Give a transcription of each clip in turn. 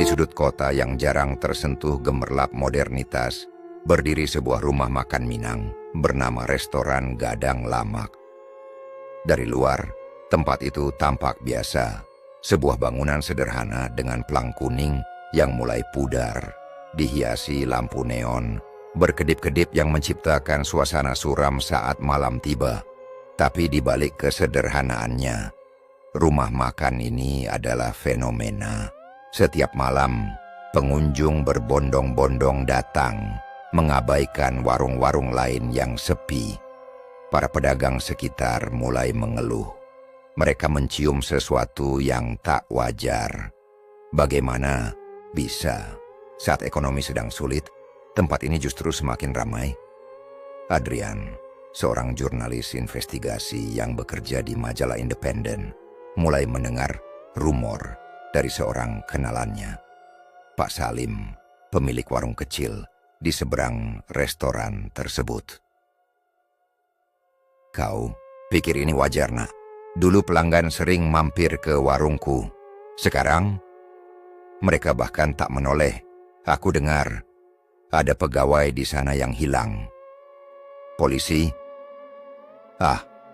sudut kota yang jarang tersentuh gemerlap modernitas, berdiri sebuah rumah makan Minang bernama Restoran Gadang Lamak. Dari luar, tempat itu tampak biasa, sebuah bangunan sederhana dengan pelang kuning yang mulai pudar, dihiasi lampu neon, berkedip-kedip yang menciptakan suasana suram saat malam tiba. Tapi di balik kesederhanaannya, rumah makan ini adalah fenomena. Setiap malam, pengunjung berbondong-bondong datang, mengabaikan warung-warung lain yang sepi. Para pedagang sekitar mulai mengeluh. Mereka mencium sesuatu yang tak wajar. Bagaimana bisa saat ekonomi sedang sulit, tempat ini justru semakin ramai? Adrian, seorang jurnalis investigasi yang bekerja di majalah independen, mulai mendengar rumor dari seorang kenalannya, Pak Salim, pemilik warung kecil di seberang restoran tersebut. Kau pikir ini wajar, nak? Dulu pelanggan sering mampir ke warungku. Sekarang, mereka bahkan tak menoleh. Aku dengar ada pegawai di sana yang hilang. Polisi?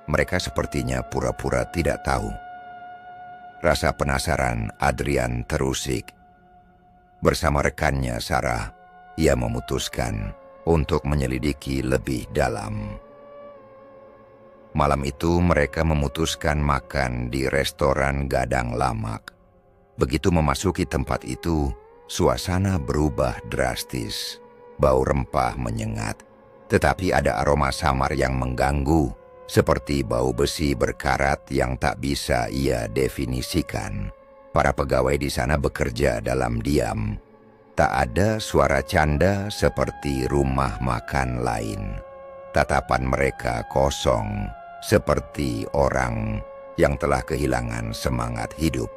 Mereka sepertinya pura-pura tidak tahu. Rasa penasaran Adrian terusik. Bersama rekannya Sarah, ia memutuskan untuk menyelidiki lebih dalam. Malam itu mereka memutuskan makan di Restoran Gadang Lamak. Begitu memasuki tempat itu, suasana berubah drastis. Bau rempah menyengat, tetapi ada aroma samar yang mengganggu, seperti bau besi berkarat yang tak bisa ia definisikan. Para pegawai di sana bekerja dalam diam. Tak ada suara canda seperti rumah makan lain. Tatapan mereka kosong, seperti orang yang telah kehilangan semangat hidup.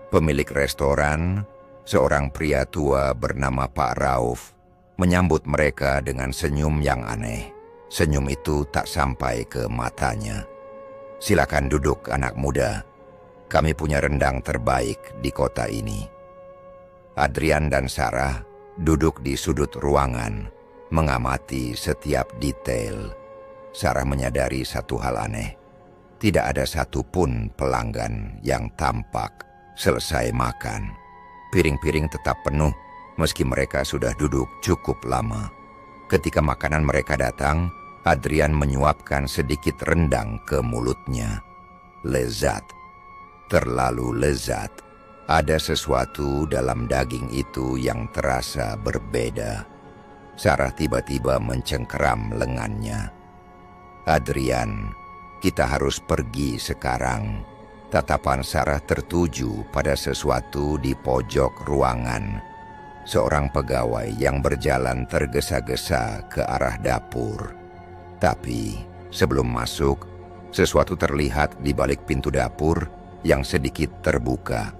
Pemilik restoran, seorang pria tua bernama Pak Rauf, menyambut mereka dengan senyum yang aneh. Senyum itu tak sampai ke matanya. Silakan duduk, anak muda. Kami punya rendang terbaik di kota ini. Adrian dan Sarah duduk di sudut ruangan, mengamati setiap detail. Sarah menyadari satu hal aneh. Tidak ada satupun pelanggan yang tampak selesai makan. Piring-piring tetap penuh, meski mereka sudah duduk cukup lama. Ketika makanan mereka datang, Adrian menyuapkan sedikit rendang ke mulutnya. Lezat. Terlalu lezat. Ada sesuatu dalam daging itu yang terasa berbeda. Sarah tiba-tiba mencengkeram lengannya. Adrian, kita harus pergi sekarang. Tatapan Sarah tertuju pada sesuatu di pojok ruangan. Seorang pegawai yang berjalan tergesa-gesa ke arah dapur. Tapi sebelum masuk, sesuatu terlihat di balik pintu dapur yang sedikit terbuka.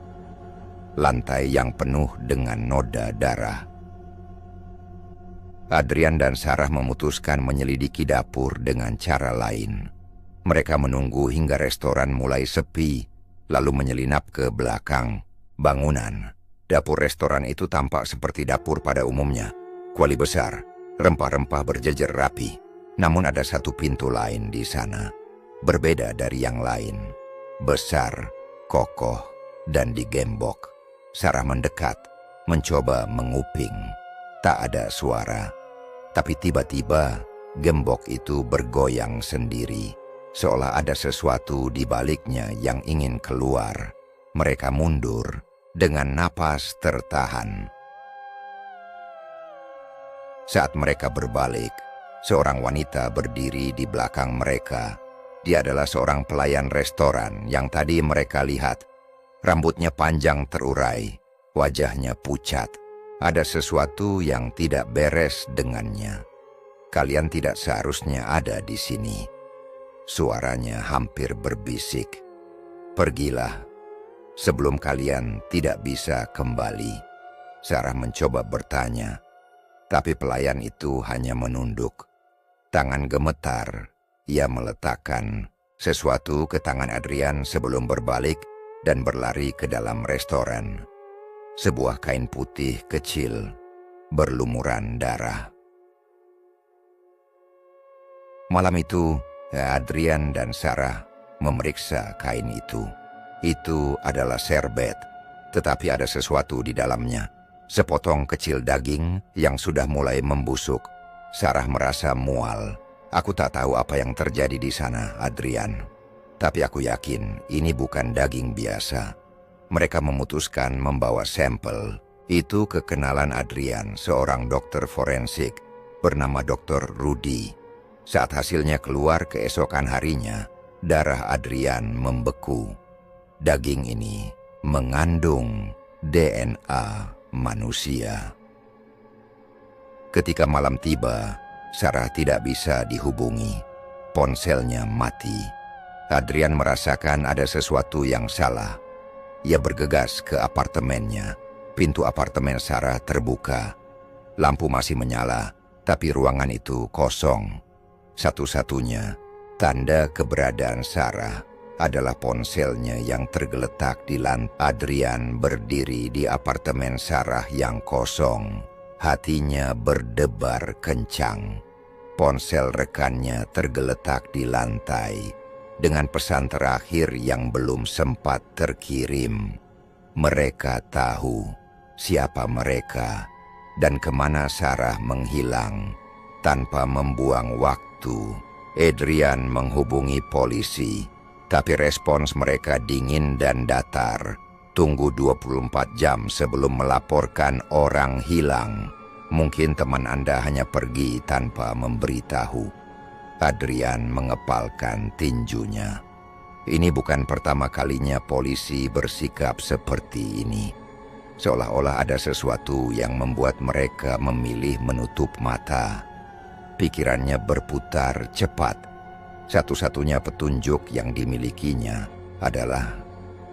Lantai yang penuh dengan noda darah. Adrian dan Sarah memutuskan menyelidiki dapur dengan cara lain. Mereka menunggu hingga restoran mulai sepi, lalu menyelinap ke belakang bangunan. Dapur restoran itu tampak seperti dapur pada umumnya. Kuali besar, rempah-rempah berjejer rapi. Namun ada satu pintu lain di sana, berbeda dari yang lain. Besar, kokoh, dan digembok. Sarah mendekat, mencoba menguping. Tak ada suara. Tapi tiba-tiba, gembok itu bergoyang sendiri. Seolah ada sesuatu di baliknya yang ingin keluar. Mereka mundur dengan napas tertahan. Saat mereka berbalik, seorang wanita berdiri di belakang mereka. Dia adalah seorang pelayan restoran yang tadi mereka lihat. Rambutnya panjang terurai, wajahnya pucat. Ada sesuatu yang tidak beres dengannya. Kalian tidak seharusnya ada di sini. Suaranya hampir berbisik. Pergilah, sebelum kalian tidak bisa kembali. Sarah mencoba bertanya, tapi pelayan itu hanya menunduk. Tangan gemetar, ia meletakkan sesuatu ke tangan Adrian sebelum berbalik dan berlari ke dalam restoran. sebuah kain putih kecil berlumuran darah. Malam itu, Adrian dan Sarah memeriksa kain itu. Itu adalah serbet, tetapi ada sesuatu di dalamnya. Sepotong kecil daging yang sudah mulai membusuk. Sarah merasa mual. Aku tak tahu apa yang terjadi di sana, Adrian. Tapi aku yakin ini bukan daging biasa. Mereka memutuskan membawa sampel. Itu kekenalan Adrian, seorang dokter forensik bernama Dr. Rudy. Saat hasilnya keluar keesokan harinya, darah Adrian membeku. Daging ini mengandung DNA manusia. Ketika malam tiba, Sarah tidak bisa dihubungi. Ponselnya mati. Adrian merasakan ada sesuatu yang salah. Ia bergegas ke apartemennya. Pintu apartemen Sarah terbuka. Lampu masih menyala, tapi ruangan itu kosong. Satu-satunya tanda keberadaan Sarah adalah ponselnya yang tergeletak di lantai. Adrian berdiri di apartemen Sarah yang kosong. Hatinya berdebar kencang. Ponsel rekannya tergeletak di lantai dengan pesan terakhir yang belum sempat terkirim. Mereka tahu siapa mereka dan kemana Sarah menghilang. Tanpa membuang waktu, Adrian menghubungi polisi, tapi respons mereka dingin dan datar. Tunggu 24 jam sebelum melaporkan orang hilang. Mungkin teman Anda hanya pergi tanpa memberitahu. Adrian mengepalkan tinjunya. Ini bukan pertama kalinya polisi bersikap seperti ini. Seolah-olah ada sesuatu yang membuat mereka memilih menutup mata. Pikirannya berputar cepat. Satu-satunya petunjuk yang dimilikinya adalah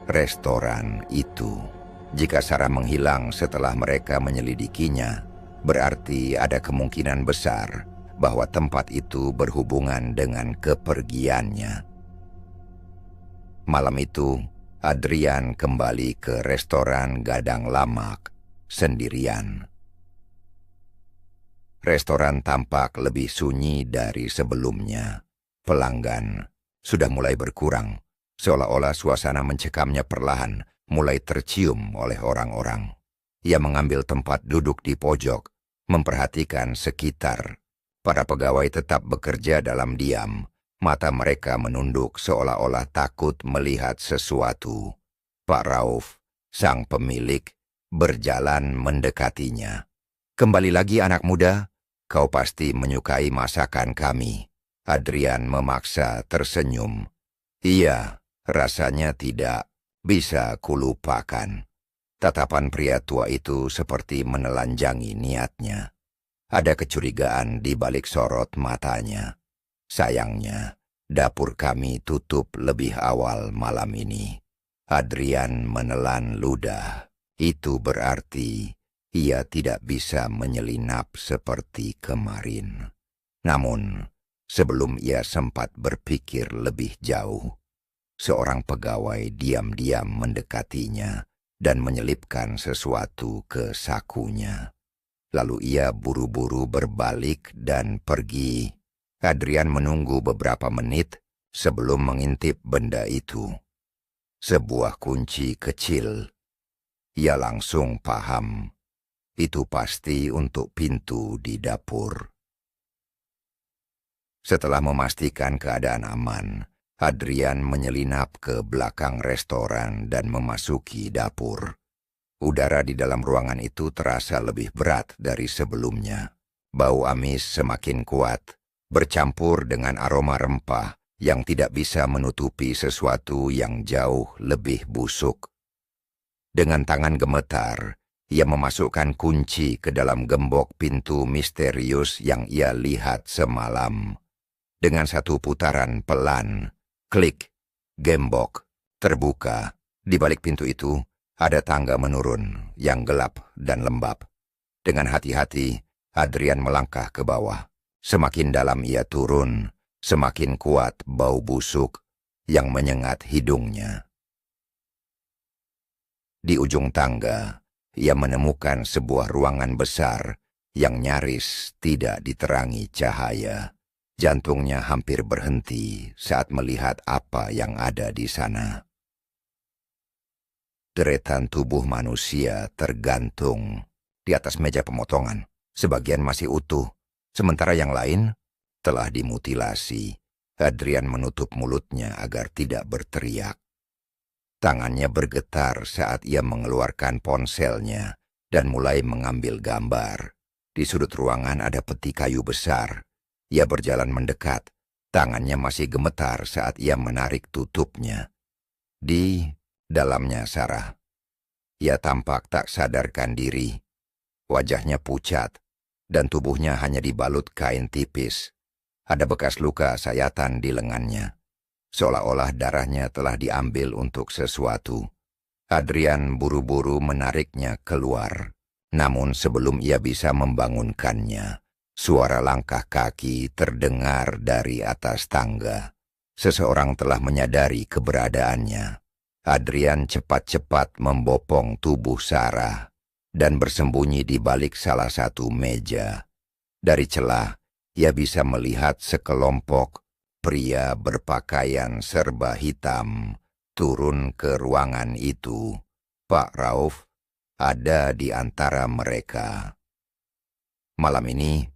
restoran itu. Jika Sarah menghilang setelah mereka menyelidikinya, berarti ada kemungkinan besar bahwa tempat itu berhubungan dengan kepergiannya. Malam itu, Adrian kembali ke restoran Gadang Lamak sendirian. Restoran tampak lebih sunyi dari sebelumnya. Pelanggan sudah mulai berkurang. Seolah-olah suasana mencekamnya perlahan mulai tercium oleh orang-orang. Ia mengambil tempat duduk di pojok, memperhatikan sekitar. Para pegawai tetap bekerja dalam diam. Mata mereka menunduk seolah-olah takut melihat sesuatu. Pak Rauf, sang pemilik, berjalan mendekatinya. "Kembali lagi anak muda, kau pasti menyukai masakan kami." Adrian memaksa tersenyum. "Iya, rasanya tidak bisa kulupakan." Tatapan pria tua itu seperti menelanjangi niatnya. Ada kecurigaan di balik sorot matanya. "Sayangnya, dapur kami tutup lebih awal malam ini." Adrian menelan ludah. Itu berarti ia tidak bisa menyelinap seperti kemarin. Namun, sebelum ia sempat berpikir lebih jauh, seorang pegawai diam-diam mendekatinya dan menyelipkan sesuatu ke sakunya. Lalu ia buru-buru berbalik dan pergi. Adrian menunggu beberapa menit sebelum mengintip benda itu. Sebuah kunci kecil. Ia langsung paham. Itu pasti untuk pintu di dapur. Setelah memastikan keadaan aman, Adrian menyelinap ke belakang restoran dan memasuki dapur. Udara di dalam ruangan itu terasa lebih berat dari sebelumnya. Bau amis semakin kuat, bercampur dengan aroma rempah yang tidak bisa menutupi sesuatu yang jauh lebih busuk. Dengan tangan gemetar, ia memasukkan kunci ke dalam gembok pintu misterius yang ia lihat semalam. Dengan satu putaran pelan, klik, gembok terbuka. Di balik pintu itu, ada tangga menurun yang gelap dan lembab. Dengan hati-hati, Adrian melangkah ke bawah. Semakin dalam ia turun, semakin kuat bau busuk yang menyengat hidungnya. Di ujung tangga, ia menemukan sebuah ruangan besar yang nyaris tidak diterangi cahaya. Jantungnya hampir berhenti saat melihat apa yang ada di sana. Deretan tubuh manusia tergantung di atas meja pemotongan. Sebagian masih utuh, sementara yang lain telah dimutilasi. Adrian menutup mulutnya agar tidak berteriak. Tangannya bergetar saat ia mengeluarkan ponselnya dan mulai mengambil gambar. Di sudut ruangan ada peti kayu besar. Ia berjalan mendekat. Tangannya masih gemetar saat ia menarik tutupnya. Di dalamnya Sarah. Ia tampak tak sadarkan diri. Wajahnya pucat, dan tubuhnya hanya dibalut kain tipis. Ada bekas luka sayatan di lengannya. Seolah-olah darahnya telah diambil untuk sesuatu. Adrian buru-buru menariknya keluar. Namun sebelum ia bisa membangunkannya, suara langkah kaki terdengar dari atas tangga. Seseorang telah menyadari keberadaannya. Adrian cepat-cepat membopong tubuh Sarah dan bersembunyi di balik salah satu meja. Dari celah, ia bisa melihat sekelompok pria berpakaian serba hitam turun ke ruangan itu. Pak Rauf ada di antara mereka. Malam ini,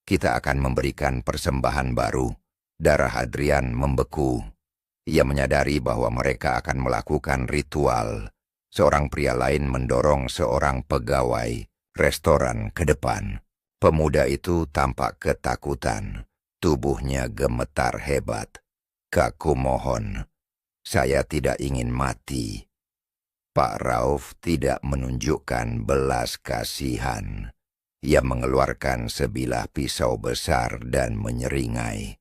kita akan memberikan persembahan baru. Darah Adrian membeku. Ia menyadari bahwa mereka akan melakukan ritual. Seorang pria lain mendorong seorang pegawai restoran ke depan. Pemuda itu tampak ketakutan. Tubuhnya gemetar hebat. Kaku mohon, saya tidak ingin mati. Pak Rauf tidak menunjukkan belas kasihan. Ia mengeluarkan sebilah pisau besar dan menyeringai.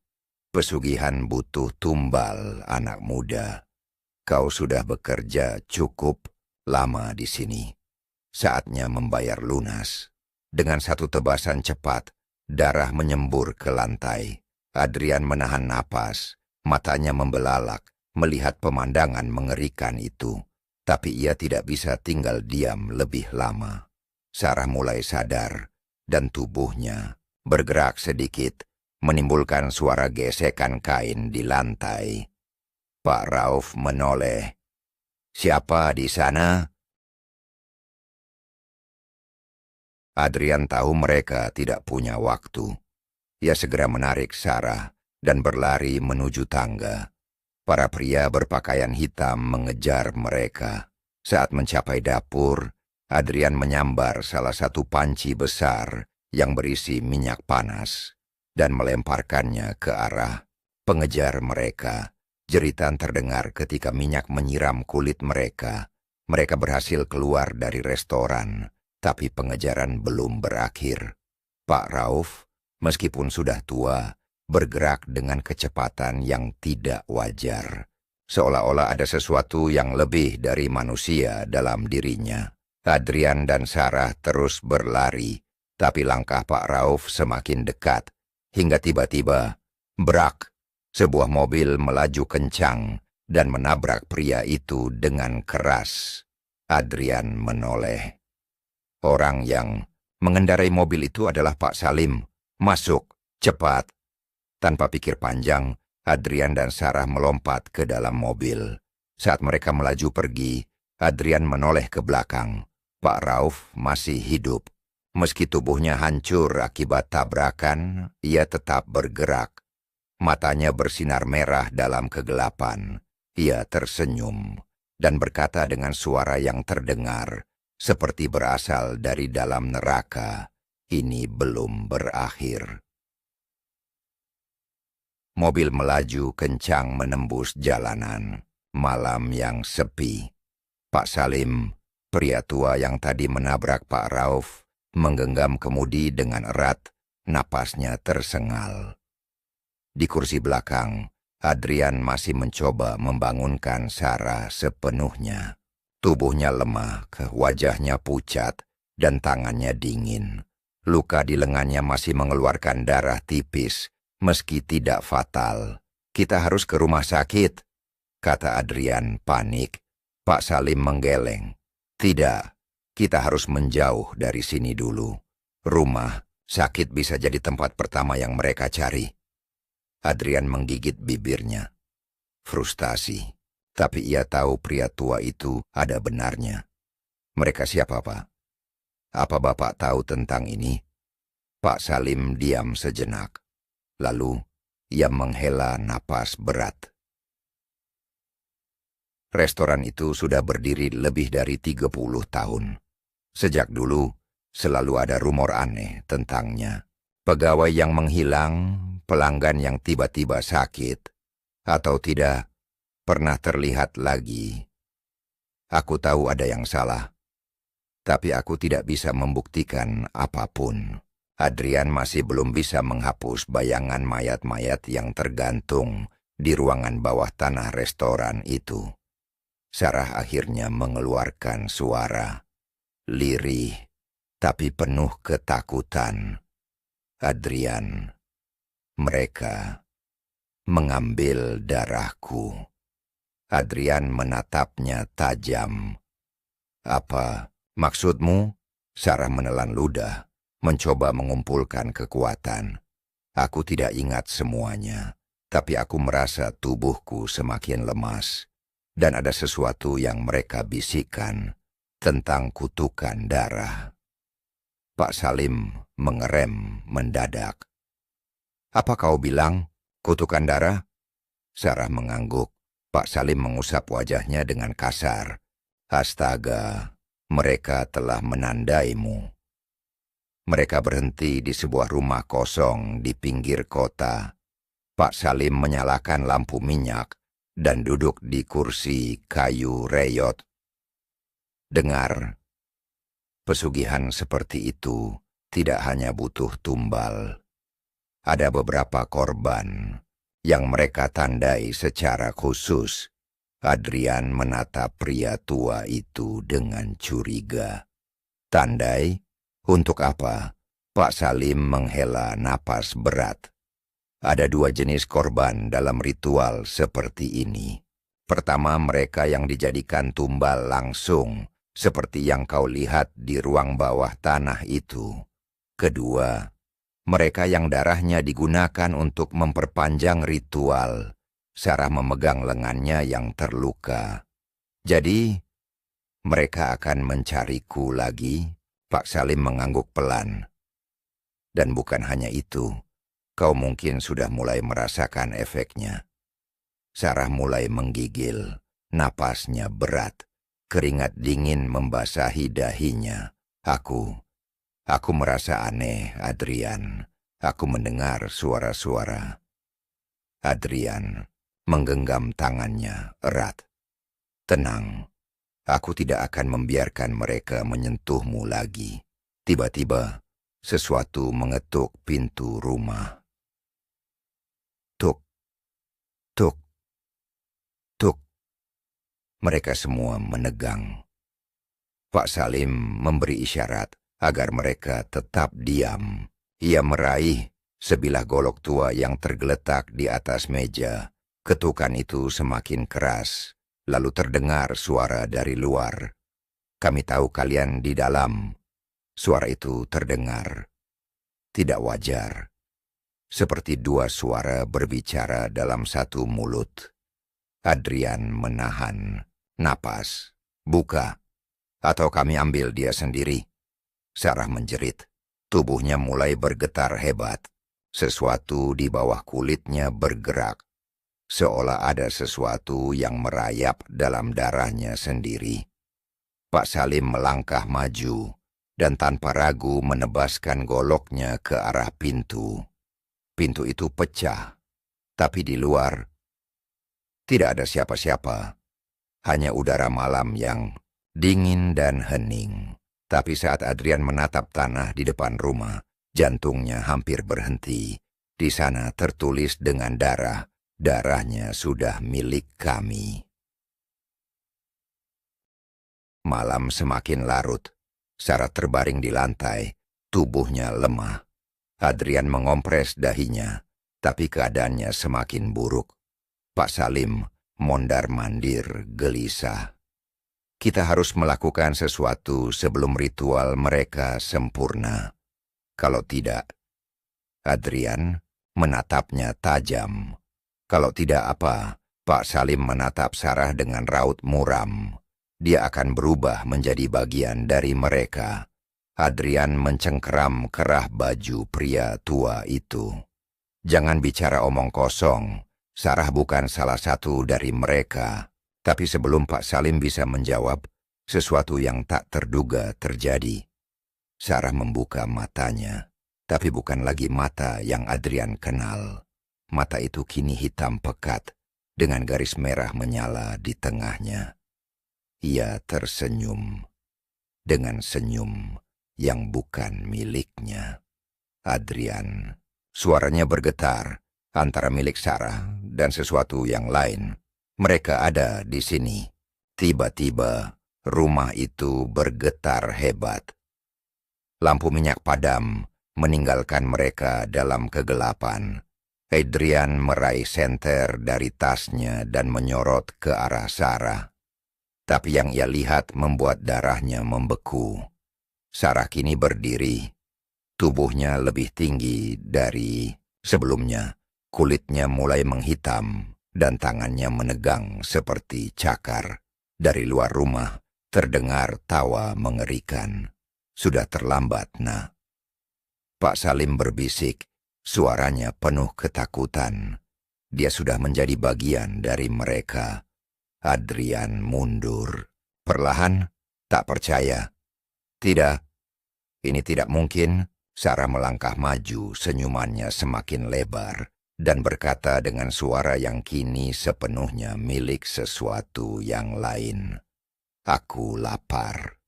Pesugihan butuh tumbal, anak muda. Kau sudah bekerja cukup lama di sini. Saatnya membayar lunas. Dengan satu tebasan cepat, darah menyembur ke lantai. Adrian menahan napas, matanya membelalak, melihat pemandangan mengerikan itu. Tapi ia tidak bisa tinggal diam lebih lama. Sarah mulai sadar, dan tubuhnya bergerak sedikit, menimbulkan suara gesekan kain di lantai. Pak Rauf menoleh. Siapa di sana? Adrian tahu mereka tidak punya waktu. Ia segera menarik Sarah dan berlari menuju tangga. Para pria berpakaian hitam mengejar mereka. Saat mencapai dapur, Adrian menyambar salah satu panci besar yang berisi minyak panas dan melemparkannya ke arah pengejar mereka. Jeritan terdengar ketika minyak menyiram kulit mereka. Mereka berhasil keluar dari restoran, tapi pengejaran belum berakhir. Pak Rauf, meskipun sudah tua, bergerak dengan kecepatan yang tidak wajar. Seolah-olah ada sesuatu yang lebih dari manusia dalam dirinya. Adrian dan Sarah terus berlari, tapi langkah Pak Rauf semakin dekat. Hingga tiba-tiba, brak, sebuah mobil melaju kencang dan menabrak pria itu dengan keras. Adrian menoleh. Orang yang mengendarai mobil itu adalah Pak Salim. Masuk, cepat. Tanpa pikir panjang, Adrian dan Sarah melompat ke dalam mobil. Saat mereka melaju pergi, Adrian menoleh ke belakang. Pak Rauf masih hidup. Meski tubuhnya hancur akibat tabrakan, ia tetap bergerak. Matanya bersinar merah dalam kegelapan. Ia tersenyum dan berkata dengan suara yang terdengar, seperti berasal dari dalam neraka, ini belum berakhir. Mobil melaju kencang menembus jalanan. Malam yang sepi. Pak Salim, pria tua yang tadi menabrak Pak Rauf, menggenggam kemudi dengan erat, napasnya tersengal. Di kursi belakang, Adrian masih mencoba membangunkan Sarah sepenuhnya. Tubuhnya lemah, wajahnya pucat, dan tangannya dingin. Luka di lengannya masih mengeluarkan darah tipis, meski tidak fatal. Kita harus ke rumah sakit, kata Adrian panik. Pak Salim menggeleng. Tidak, Kita harus menjauh dari sini dulu. Rumah sakit bisa jadi tempat pertama yang mereka cari. Adrian menggigit bibirnya. Frustasi. Tapi ia tahu pria tua itu ada benarnya. Mereka siapa, Pak? Apa Bapak tahu tentang ini? Pak Salim diam sejenak. Lalu ia menghela napas berat. Restoran itu sudah berdiri lebih dari 30 tahun. Sejak dulu, selalu ada rumor aneh tentangnya. Pegawai yang menghilang, pelanggan yang tiba-tiba sakit, atau tidak pernah terlihat lagi. Aku tahu ada yang salah, tapi aku tidak bisa membuktikan apapun. Adrian masih belum bisa menghapus bayangan mayat-mayat yang tergantung di ruangan bawah tanah restoran itu. Sarah akhirnya mengeluarkan suara, lirih, tapi penuh ketakutan. Adrian, mereka mengambil darahku. Adrian menatapnya tajam. Apa maksudmu? Sarah menelan ludah, mencoba mengumpulkan kekuatan. Aku tidak ingat semuanya, tapi aku merasa tubuhku semakin lemas. Dan ada sesuatu yang mereka bisikkan tentang kutukan darah. Pak Salim mengerem mendadak. Apa kau bilang? Kutukan darah? Sarah mengangguk. Pak Salim mengusap wajahnya dengan kasar. Astaga, mereka telah menandaimu. Mereka berhenti di sebuah rumah kosong di pinggir kota. Pak Salim menyalakan lampu minyak dan duduk di kursi kayu reyot. Dengar, pesugihan seperti itu tidak hanya butuh tumbal. Ada beberapa korban yang mereka tandai secara khusus. Adrian menatap pria tua itu dengan curiga. Tandai? Untuk apa? Pak Salim menghela napas berat. Ada dua jenis korban dalam ritual seperti ini. Pertama, mereka yang dijadikan tumbal langsung, seperti yang kau lihat di ruang bawah tanah itu. Kedua, mereka yang darahnya digunakan untuk memperpanjang ritual. Sarah memegang lengannya yang terluka. Jadi, mereka akan mencariku lagi? Pak Salim mengangguk pelan. Dan bukan hanya itu. Kau mungkin sudah mulai merasakan efeknya. Sarah mulai menggigil, napasnya berat, keringat dingin membasahi dahinya. Aku merasa aneh, Adrian. Aku mendengar suara-suara. Adrian menggenggam tangannya erat. Tenang, aku tidak akan membiarkan mereka menyentuhmu lagi. Tiba-tiba, sesuatu mengetuk pintu rumah. Tuk, tuk, tuk. Mereka semua menegang. Pak Salim memberi isyarat agar mereka tetap diam. Ia meraih sebilah golok tua yang tergeletak di atas meja. Ketukan itu semakin keras, lalu terdengar suara dari luar. Kami tahu kalian di dalam. Suara itu terdengar. Tidak wajar. Seperti dua suara berbicara dalam satu mulut. Adrian menahan napas. Buka, atau kami ambil dia sendiri. Sarah menjerit. Tubuhnya mulai bergetar hebat. Sesuatu di bawah kulitnya bergerak. Seolah ada sesuatu yang merayap dalam darahnya sendiri. Pak Salim melangkah maju dan tanpa ragu menebaskan goloknya ke arah pintu. Pintu itu pecah, tapi di luar tidak ada siapa-siapa. Hanya udara malam yang dingin dan hening. Tapi saat Adrian menatap tanah di depan rumah, jantungnya hampir berhenti. Di sana tertulis dengan darahnya sudah milik kami. Malam semakin larut. Sarah terbaring di lantai, tubuhnya lemah. Adrian mengompres dahinya, tapi keadaannya semakin buruk. Pak Salim mondar-mandir gelisah. Kita harus melakukan sesuatu sebelum ritual mereka sempurna. Kalau tidak, Adrian menatapnya tajam. Kalau tidak apa, Pak Salim menatap Sarah dengan raut muram. Dia akan berubah menjadi bagian dari mereka. Adrian mencengkeram kerah baju pria tua itu. Jangan bicara omong kosong. Sarah bukan salah satu dari mereka. Tapi sebelum Pak Salim bisa menjawab, sesuatu yang tak terduga terjadi. Sarah membuka matanya, tapi bukan lagi mata yang Adrian kenal. Mata itu kini hitam pekat, dengan garis merah menyala di tengahnya. Ia tersenyum, dengan senyum yang bukan miliknya. Adrian, suaranya bergetar antara milik Sarah dan sesuatu yang lain. Mereka ada di sini. Tiba-tiba, rumah itu bergetar hebat. Lampu minyak padam meninggalkan mereka dalam kegelapan. Adrian meraih senter dari tasnya dan menyorot ke arah Sarah. Tapi yang ia lihat membuat darahnya membeku. Sarah kini berdiri. Tubuhnya lebih tinggi dari sebelumnya. Kulitnya mulai menghitam dan tangannya menegang seperti cakar. Dari luar rumah terdengar tawa mengerikan. Sudah terlambat, Nak. Pak Salim berbisik, suaranya penuh ketakutan. Dia sudah menjadi bagian dari mereka. Adrian mundur. Perlahan, tak percaya. Tidak, ini tidak mungkin. Sarah melangkah maju, senyumannya semakin lebar, dan berkata dengan suara yang kini sepenuhnya milik sesuatu yang lain. Aku lapar.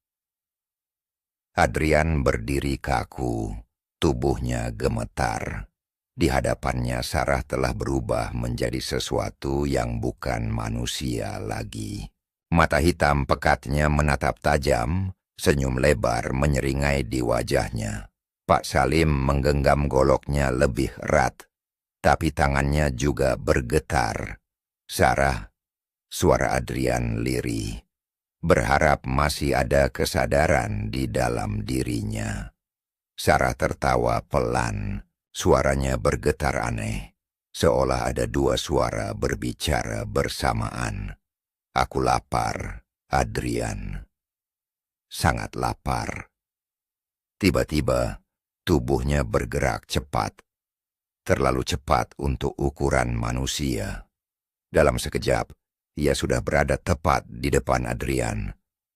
Adrian berdiri kaku, tubuhnya gemetar. Di hadapannya Sarah telah berubah menjadi sesuatu yang bukan manusia lagi. Mata hitam pekatnya menatap tajam, senyum lebar menyeringai di wajahnya. Pak Salim menggenggam goloknya lebih erat, tapi tangannya juga bergetar. Sarah, suara Adrian lirih. Berharap masih ada kesadaran di dalam dirinya. Sarah tertawa pelan, suaranya bergetar aneh, seolah ada dua suara berbicara bersamaan. Aku lapar, Adrian. Sangat lapar. Tiba-tiba, tubuhnya bergerak cepat. Terlalu cepat untuk ukuran manusia. Dalam sekejap, ia sudah berada tepat di depan Adrian.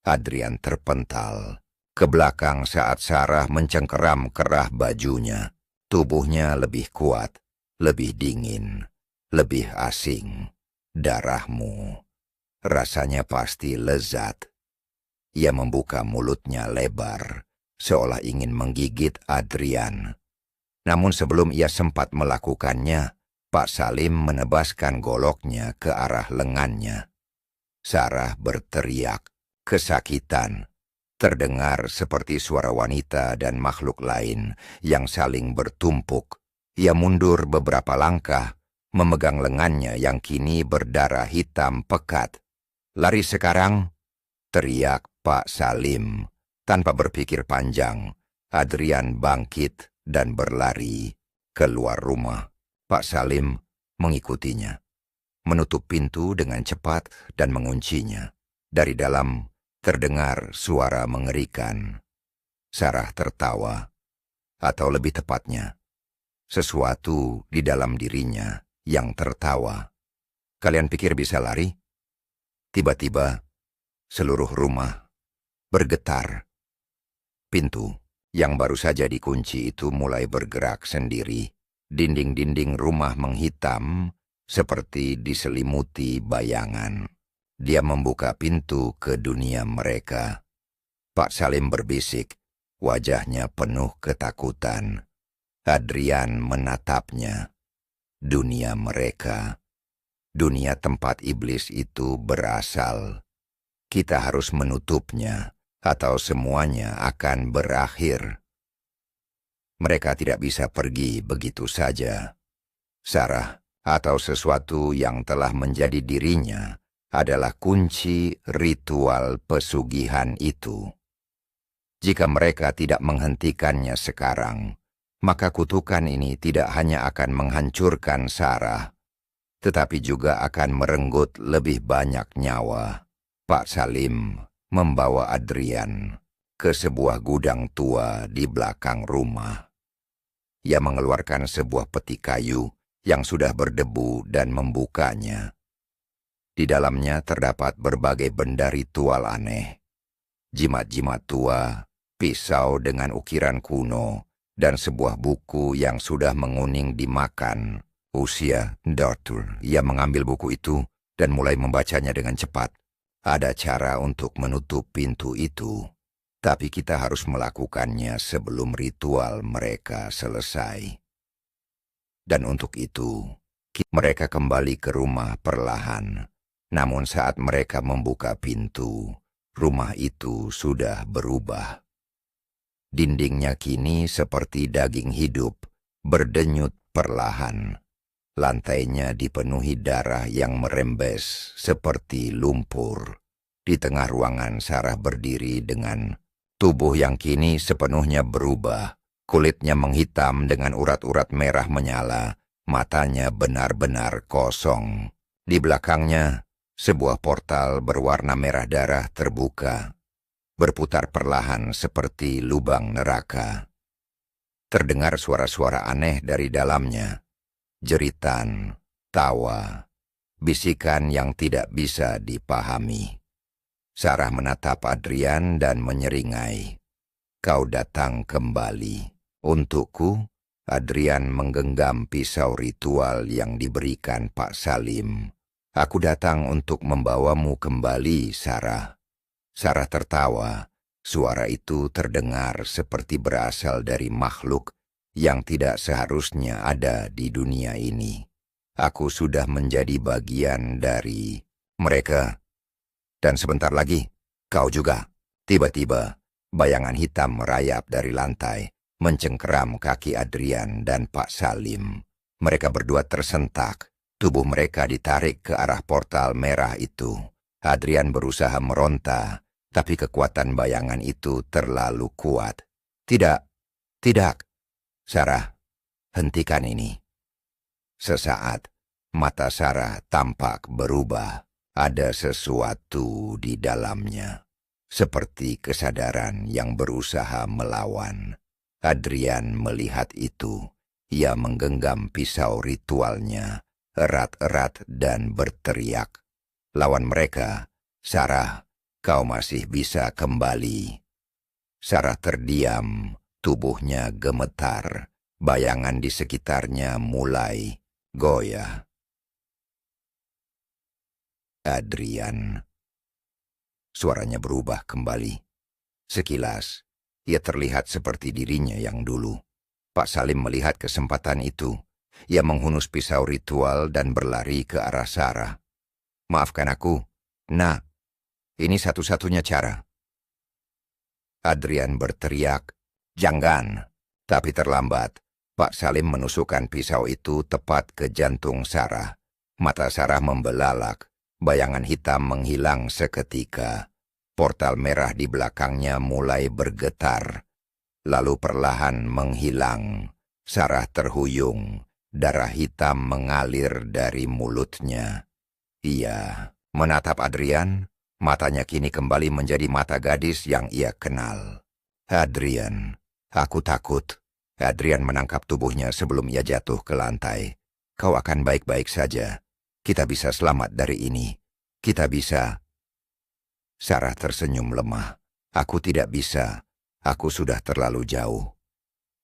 Adrian terpental ke belakang saat Sarah mencengkeram kerah bajunya. Tubuhnya lebih kuat, lebih dingin, lebih asing. Darahmu. Rasanya pasti lezat. Ia membuka mulutnya lebar, seolah ingin menggigit Adrian. Namun sebelum ia sempat melakukannya, Pak Salim menebaskan goloknya ke arah lengannya. Sarah berteriak, kesakitan. Terdengar seperti suara wanita dan makhluk lain yang saling bertumpuk. Ia mundur beberapa langkah, memegang lengannya yang kini berdarah hitam pekat. Lari sekarang, teriak Pak Salim. Tanpa berpikir panjang, Adrian bangkit dan berlari keluar rumah. Pak Salim mengikutinya, menutup pintu dengan cepat dan menguncinya. Dari dalam terdengar suara mengerikan. Sarah tertawa, atau lebih tepatnya, sesuatu di dalam dirinya yang tertawa. Kalian pikir bisa lari? Tiba-tiba, seluruh rumah bergetar. Pintu yang baru saja dikunci itu mulai bergerak sendiri. Dinding-dinding rumah menghitam seperti diselimuti bayangan. Dia membuka pintu ke dunia mereka. Pak Salim berbisik, wajahnya penuh ketakutan. Adrian menatapnya. Dunia mereka, dunia tempat iblis itu berasal. Kita harus menutupnya, atau semuanya akan berakhir. Mereka tidak bisa pergi begitu saja. Sarah, atau sesuatu yang telah menjadi dirinya, adalah kunci ritual pesugihan itu. Jika mereka tidak menghentikannya sekarang, maka kutukan ini tidak hanya akan menghancurkan Sarah, tetapi juga akan merenggut lebih banyak nyawa. Pak Salim membawa Adrian ke sebuah gudang tua di belakang rumah. Ia mengeluarkan sebuah peti kayu yang sudah berdebu dan membukanya. Di dalamnya terdapat berbagai benda ritual aneh. Jimat-jimat tua, pisau dengan ukiran kuno, dan sebuah buku yang sudah menguning dimakan. Usia, Dartul, ia mengambil buku itu dan mulai membacanya dengan cepat. Ada cara untuk menutup pintu itu, tapi kita harus melakukannya sebelum ritual mereka selesai. Dan untuk itu, mereka kembali ke rumah perlahan. Namun saat mereka membuka pintu, rumah itu sudah berubah. Dindingnya kini seperti daging hidup, berdenyut perlahan. Lantainya dipenuhi darah yang merembes seperti lumpur. Di tengah ruangan Sarah berdiri dengan tubuh yang kini sepenuhnya berubah. Kulitnya menghitam dengan urat-urat merah menyala, matanya benar-benar kosong. Di belakangnya, sebuah portal berwarna merah darah terbuka, berputar perlahan seperti lubang neraka. Terdengar suara-suara aneh dari dalamnya. Jeritan, tawa, bisikan yang tidak bisa dipahami. Sarah menatap Adrian dan menyeringai. Kau datang kembali. Untukku, Adrian menggenggam pisau ritual yang diberikan Pak Salim. Aku datang untuk membawamu kembali, Sarah. Sarah tertawa. Suara itu terdengar seperti berasal dari makhluk yang tidak seharusnya ada di dunia ini. Aku sudah menjadi bagian dari mereka. Dan sebentar lagi, kau juga. Tiba-tiba, bayangan hitam merayap dari lantai, mencengkeram kaki Adrian dan Pak Salim. Mereka berdua tersentak. Tubuh mereka ditarik ke arah portal merah itu. Adrian berusaha meronta, tapi kekuatan bayangan itu terlalu kuat. Tidak, tidak. Sarah, hentikan ini. Sesaat, mata Sarah tampak berubah. Ada sesuatu di dalamnya, seperti kesadaran yang berusaha melawan. Adrian melihat itu. Ia menggenggam pisau ritualnya, erat-erat dan berteriak. Lawan mereka, Sarah, kau masih bisa kembali. Sarah terdiam. Tubuhnya gemetar, bayangan di sekitarnya mulai goyah. Adrian. Suaranya berubah kembali. Sekilas, ia terlihat seperti dirinya yang dulu. Pak Salim melihat kesempatan itu. Ia menghunus pisau ritual dan berlari ke arah Sarah. Maafkan aku, nak. Ini satu-satunya cara. Adrian berteriak. Jangan, tapi terlambat. Pak Salim menusukkan pisau itu tepat ke jantung Sarah. Mata Sarah membelalak, bayangan hitam menghilang seketika. Portal merah di belakangnya mulai bergetar, lalu perlahan menghilang. Sarah terhuyung, darah hitam mengalir dari mulutnya. Ia menatap Adrian, matanya kini kembali menjadi mata gadis yang ia kenal. Adrian. Aku takut. Adrian menangkap tubuhnya sebelum ia jatuh ke lantai. Kau akan baik-baik saja. Kita bisa selamat dari ini. Kita bisa. Sarah tersenyum lemah. Aku tidak bisa. Aku sudah terlalu jauh.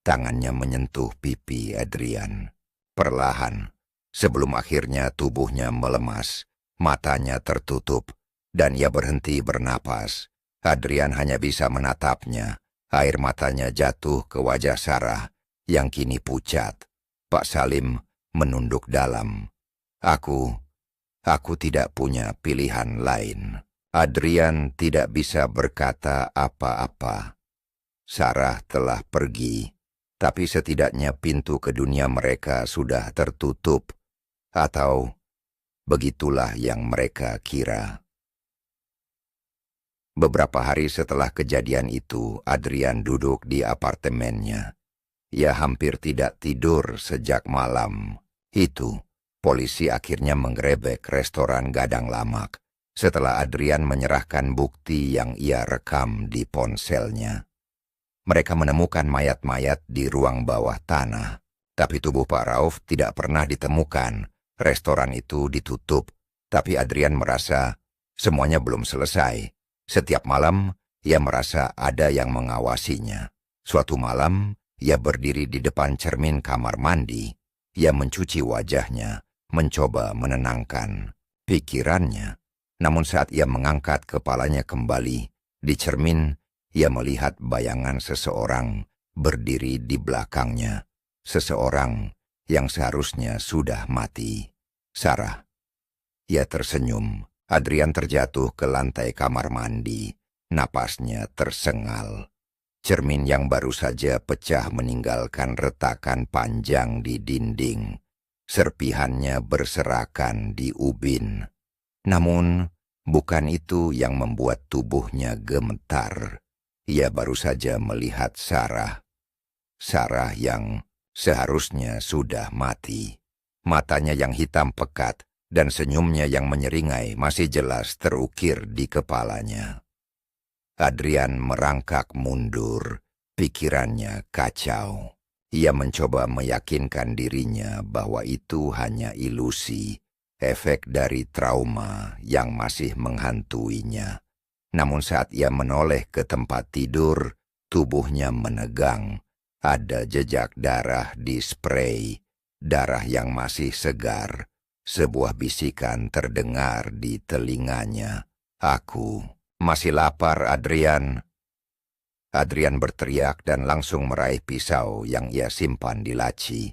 Tangannya menyentuh pipi Adrian. Perlahan, sebelum akhirnya tubuhnya melemas. Matanya tertutup, dan ia berhenti bernapas. Adrian hanya bisa menatapnya. Air matanya jatuh ke wajah Sarah yang kini pucat. Pak Salim menunduk dalam. Aku tidak punya pilihan lain. Adrian tidak bisa berkata apa-apa. Sarah telah pergi, tapi setidaknya pintu ke dunia mereka sudah tertutup. Atau Begitulah yang mereka kira. Beberapa hari setelah kejadian itu, Adrian duduk di apartemennya. Ia hampir tidak tidur sejak malam itu. Polisi akhirnya menggerebek restoran Gadang Lamak setelah Adrian menyerahkan bukti yang ia rekam di ponselnya. Mereka menemukan mayat-mayat di ruang bawah tanah, tapi tubuh Pak Rauf tidak pernah ditemukan. Restoran itu ditutup, tapi Adrian merasa semuanya belum selesai. Setiap malam, ia merasa ada yang mengawasinya. Suatu malam, ia berdiri di depan cermin kamar mandi. Ia mencuci wajahnya, mencoba menenangkan pikirannya. Namun saat ia mengangkat kepalanya kembali, di cermin, ia melihat bayangan seseorang berdiri di belakangnya. Seseorang yang seharusnya sudah mati. Sarah. Ia tersenyum. Adrian terjatuh ke lantai kamar mandi. Napasnya tersengal. Cermin yang baru saja pecah meninggalkan retakan panjang di dinding. Serpihannya berserakan di ubin. Namun, bukan itu yang membuat tubuhnya gemetar. Ia baru saja melihat Sarah. Sarah yang seharusnya sudah mati. Matanya yang hitam pekat dan senyumnya yang menyeringai masih jelas terukir di kepalanya. Adrian merangkak mundur, pikirannya kacau. Ia mencoba meyakinkan dirinya bahwa itu hanya ilusi, efek dari trauma yang masih menghantuinya. Namun saat ia menoleh ke tempat tidur, tubuhnya menegang. Ada jejak darah di spray, darah yang masih segar. Sebuah bisikan terdengar di telinganya. "Aku masih lapar, Adrian." Adrian berteriak dan langsung meraih pisau yang ia simpan di laci.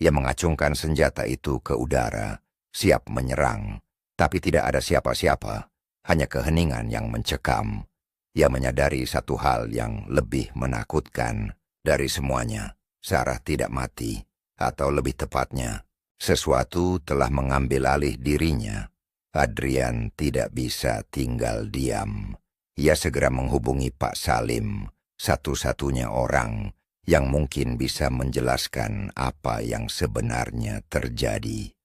Ia mengacungkan senjata itu ke udara, siap menyerang. Tapi tidak ada siapa-siapa, hanya keheningan yang mencekam. Ia menyadari satu hal yang lebih menakutkan dari semuanya. Sarah tidak mati, atau lebih tepatnya, sesuatu telah mengambil alih dirinya. Adrian tidak bisa tinggal diam. Ia segera menghubungi Pak Salim, satu-satunya orang yang mungkin bisa menjelaskan apa yang sebenarnya terjadi.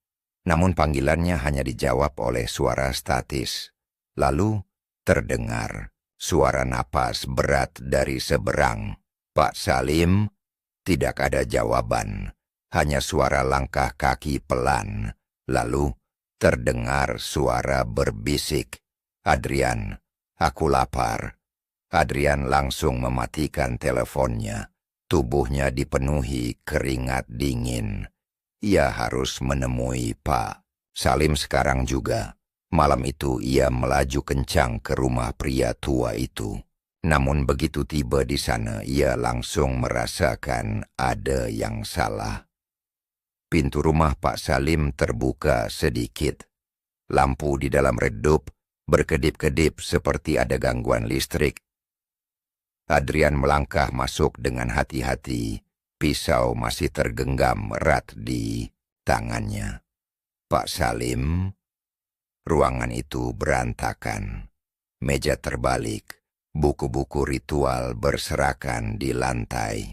Namun panggilannya hanya dijawab oleh suara statis. Lalu terdengar suara napas berat dari seberang. "Pak Salim." Tidak ada jawaban, hanya suara langkah kaki pelan. Lalu terdengar suara berbisik, "Adrian, aku lapar." Adrian langsung mematikan teleponnya. Tubuhnya dipenuhi keringat dingin. Ia harus menemui Pak Salim sekarang juga. Malam itu ia melaju kencang ke rumah pria tua itu. Namun begitu tiba di sana, ia langsung merasakan ada yang salah. Pintu rumah Pak Salim terbuka sedikit. Lampu di dalam redup berkedip-kedip seperti ada gangguan listrik. Adrian melangkah masuk dengan hati-hati. Pisau masih tergenggam erat di tangannya. "Pak Salim." Ruangan itu berantakan. Meja terbalik, buku-buku ritual berserakan di lantai.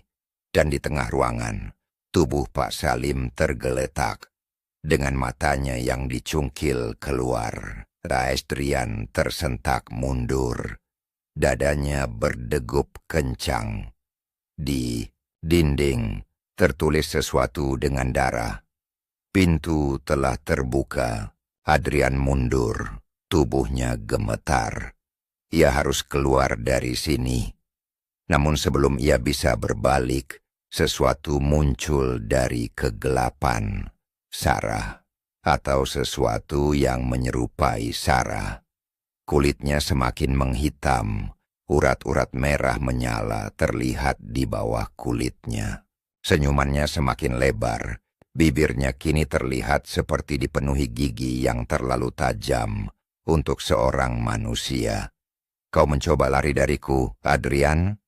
Dan di tengah ruangan, tubuh Pak Salim tergeletak. Dengan matanya yang dicungkil keluar, Adrian tersentak mundur. Dadanya berdegup kencang. Di dinding tertulis sesuatu dengan darah. Pintu telah terbuka. Adrian mundur. Tubuhnya gemetar. Ia harus keluar dari sini. Namun sebelum ia bisa berbalik, sesuatu muncul dari kegelapan. Sarah, atau sesuatu yang menyerupai Sarah. Kulitnya semakin menghitam, urat-urat merah menyala terlihat di bawah kulitnya. Senyumannya semakin lebar, bibirnya kini terlihat seperti dipenuhi gigi yang terlalu tajam untuk seorang manusia. "Kau mencoba lari dariku, Adrian?"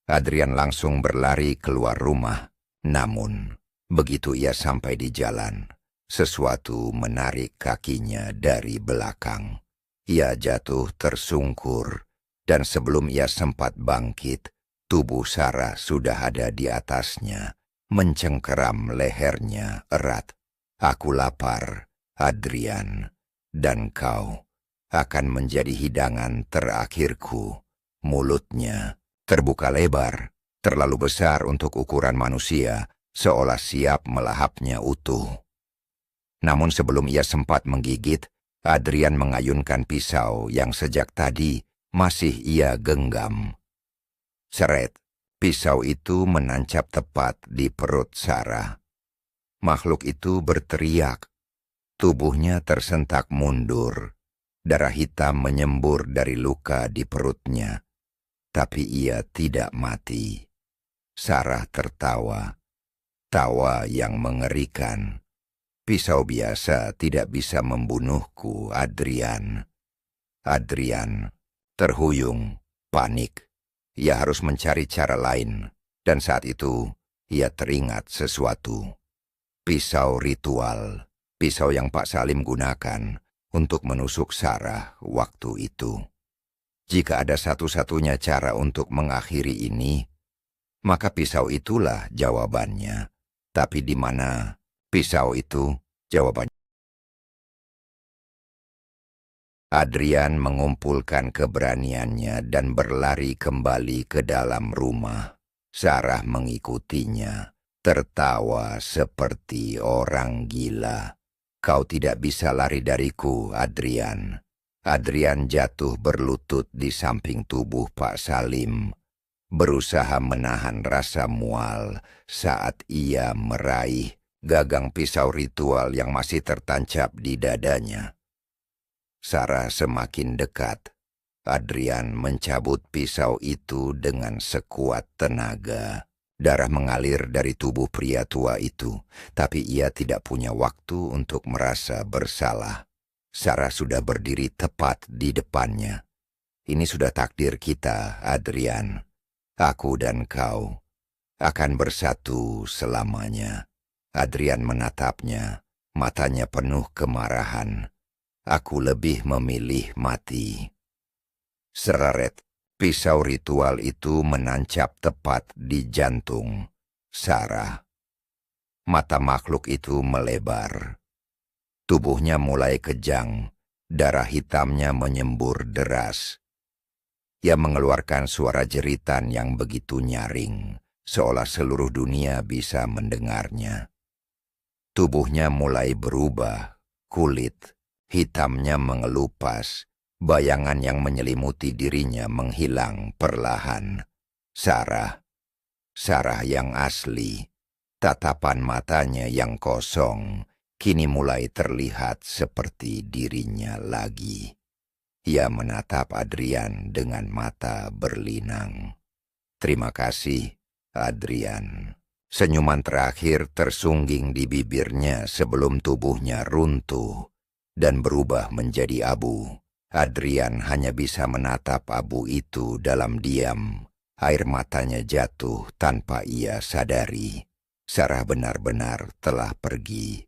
Adrian langsung berlari keluar rumah. Namun, begitu ia sampai di jalan, sesuatu menarik kakinya dari belakang. Ia jatuh tersungkur, dan sebelum ia sempat bangkit, tubuh Sarah sudah ada di atasnya, mencengkeram lehernya erat. "Aku lapar, Adrian, dan kau akan menjadi hidangan terakhirku." Mulutnya terbuka lebar, terlalu besar untuk ukuran manusia, seolah siap melahapnya utuh. Namun sebelum ia sempat menggigit, Adrian mengayunkan pisau yang sejak tadi masih ia genggam. Seret, pisau itu menancap tepat di perut Sarah. Makhluk itu berteriak. Tubuhnya tersentak mundur. Darah hitam menyembur dari luka di perutnya. Tapi ia tidak mati. Sarah tertawa. Tawa yang mengerikan. "Pisau biasa tidak bisa membunuhku, Adrian." Adrian terhuyung, panik. Ia harus mencari cara lain, dan saat itu ia teringat sesuatu. Pisau ritual, pisau yang Pak Salim gunakan untuk menusuk Sarah waktu itu. Jika ada satu-satunya cara untuk mengakhiri ini, maka pisau itulah jawabannya. Tapi di mana pisau itu? Jawabannya. Adrian mengumpulkan keberaniannya dan berlari kembali ke dalam rumah. Sarah mengikutinya, tertawa seperti orang gila. "Kau tidak bisa lari dariku, Adrian." Adrian jatuh berlutut di samping tubuh Pak Salim, berusaha menahan rasa mual saat ia meraih gagang pisau ritual yang masih tertancap di dadanya. Sarah semakin dekat. Adrian mencabut pisau itu dengan sekuat tenaga. Darah mengalir dari tubuh pria tua itu, tapi ia tidak punya waktu untuk merasa bersalah. Sarah sudah berdiri tepat di depannya. "Ini sudah takdir kita, Adrian. Aku dan kau akan bersatu selamanya." Adrian menatapnya, matanya penuh kemarahan. "Aku lebih memilih mati." Seret, pisau ritual itu menancap tepat di jantung Sarah. Mata makhluk itu melebar. Tubuhnya mulai kejang, darah hitamnya menyembur deras. Ia mengeluarkan suara jeritan yang begitu nyaring, seolah seluruh dunia bisa mendengarnya. Tubuhnya mulai berubah, kulit hitamnya mengelupas, bayangan yang menyelimuti dirinya menghilang perlahan. Sarah yang asli, tatapan matanya yang kosong, kini mulai terlihat seperti dirinya lagi. Ia menatap Adrian dengan mata berlinang. "Terima kasih, Adrian." Senyuman terakhir tersungging di bibirnya sebelum tubuhnya runtuh dan berubah menjadi abu. Adrian hanya bisa menatap abu itu dalam diam. Air matanya jatuh tanpa ia sadari. Sarah benar-benar telah pergi,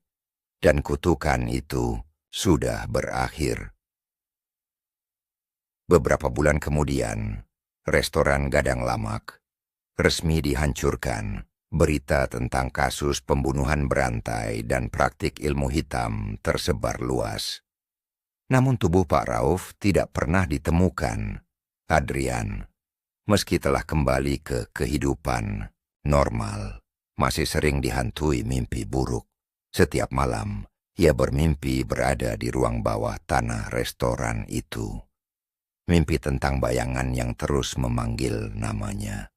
dan kutukan itu sudah berakhir. Beberapa bulan kemudian, restoran Gadang Lamak resmi dihancurkan. Berita tentang kasus pembunuhan berantai dan praktik ilmu hitam tersebar luas. Namun tubuh Pak Rauf tidak pernah ditemukan. Adrian, meski telah kembali ke kehidupan normal, masih sering dihantui mimpi buruk. Setiap malam, ia bermimpi berada di ruang bawah tanah restoran itu. Mimpi tentang bayangan yang terus memanggil namanya.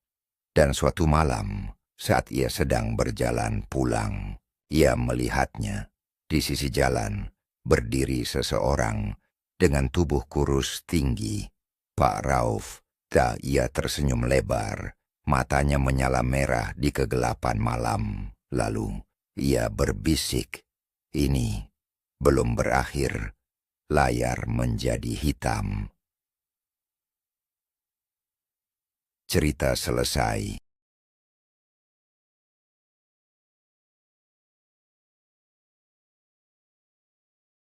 Dan suatu malam, saat ia sedang berjalan pulang, ia melihatnya. Di sisi jalan, berdiri seseorang dengan tubuh kurus tinggi. Pak Rauf. Ia tersenyum lebar, matanya menyala merah di kegelapan malam. Lalu ia berbisik, "Ini belum berakhir." Layar menjadi hitam. Cerita selesai.